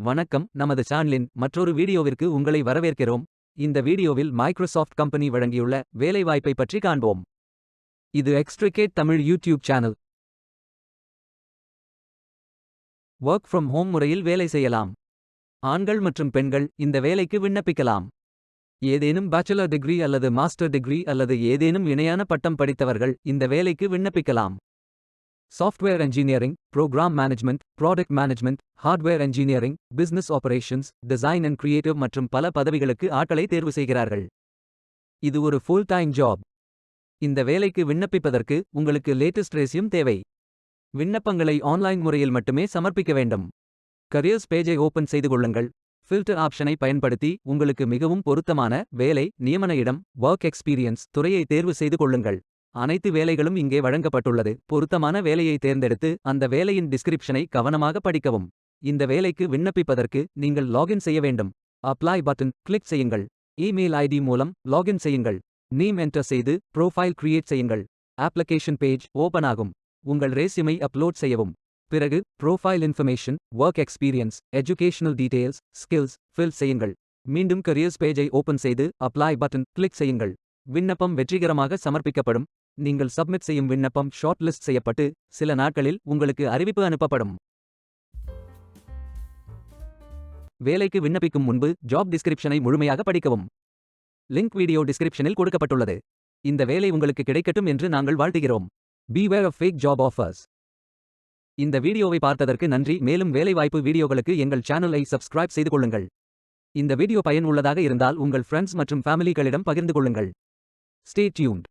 வணக்கம், நமது சேனலின் மற்றொரு வீடியோவிற்கு உங்களை வரவேற்கிறோம். இந்த வீடியோவில் மைக்ரோசாஃப்ட் கம்பெனி வழங்கியுள்ள வேலைவாய்ப்பை பற்றி காண்போம். இது extricate Tamil YouTube channel. Work from home முறையில் வேலை செய்யலாம். ஆண்கள் மற்றும் பெண்கள் இந்த வேலைக்கு விண்ணப்பிக்கலாம். ஏதேனும் பேச்சுலர் டிகிரி அல்லது மாஸ்டர் டிகிரி அல்லது ஏதேனும் இணையான பட்டம் படித்தவர்கள் இந்த வேலைக்கு விண்ணப்பிக்கலாம். Software engineering, program management, product management, hardware engineering, business operations, design and creative மற்றும் பல பதவிகளுக்கு ஆட்களை தேர்வு செய்கிறார்கள். இது ஒரு ஃபுல் டைம் ஜாப். இந்த வேலைக்கு விண்ணப்பிப்பதற்கு உங்களுக்கு லேட்டஸ்ட் ரெஸ்யூம் தேவை. விண்ணப்பங்களை ஆன்லைன் முறையில் மட்டுமே சமர்ப்பிக்க வேண்டும். கரியர்ஸ் பேஜை ஓபன் செய்து கொள்ளுங்கள். ஃபில்டர் ஆப்ஷனை பயன்படுத்தி உங்களுக்கு மிகவும் பொருத்தமான வேலை, நியமன இடம், ஒர்க் எக்ஸ்பீரியன்ஸ் துறையை தேர்வு செய்து கொள்ளுங்கள். அனைத்து வேலைகளும் இங்கே வழங்கப்பட்டுள்ளது. பொருத்தமான வேலையை தேர்ந்தெடுத்து அந்த வேலையின் டிஸ்கிரிப்ஷனை கவனமாக படிக்கவும். இந்த வேலைக்கு விண்ணப்பிப்பதற்கு நீங்கள் லாகின் செய்ய வேண்டும். அப்ளை பட்டன் கிளிக் செய்யுங்கள். இமெயில் ஐடி மூலம் லாகின் செய்யுங்கள். நேம் என்டர் செய்து ப்ரோஃபைல் கிரியேட் செய்யுங்கள். அப்ளிகேஷன் பேஜ் ஓபன் ஆகும். உங்கள் ரெஸ்யூமை அப்லோட் செய்யவும். பிறகு profile information, work experience, educational details, skills fill செய்யுங்கள். மீண்டும் கரியர்ஸ் பேஜை ஓபன் செய்து அப்ளை பட்டன் கிளிக் செய்யுங்கள். விண்ணப்பம் வெற்றிகரமாக சமர்ப்பிக்கப்படும். நீங்கள் சப்மிட் செய்யும் விண்ணப்பம் ஷார்ட் லிஸ்ட் செய்யப்பட்டு சில நாட்களில் உங்களுக்கு அறிவிப்பு அனுப்பப்படும். வேலைக்கு விண்ணப்பிக்கும் முன்பு ஜாப் டிஸ்கிரிப்ஷனை முழுமையாக படிக்கவும். லிங்க் வீடியோ டிஸ்கிரிப்ஷனில் கொடுக்கப்பட்டுள்ளது. இந்த வேலை உங்களுக்கு கிடைக்கட்டும் என்று நாங்கள் வாழ்த்துகிறோம். Beware of fake job offers. இந்த வீடியோவை பார்த்ததற்கு நன்றி. மேலும் வேலைவாய்ப்பு வீடியோகளுக்கு எங்கள் சேனலை சப்ஸ்கிரைப் செய்து கொள்ளுங்கள். இந்த வீடியோ பயன் உள்ளதாக இருந்தால் உங்கள் ஃப்ரெண்ட்ஸ் மற்றும் ஃபேமிலிகளிடம் பகிர்ந்து கொள்ளுங்கள். Stay tuned.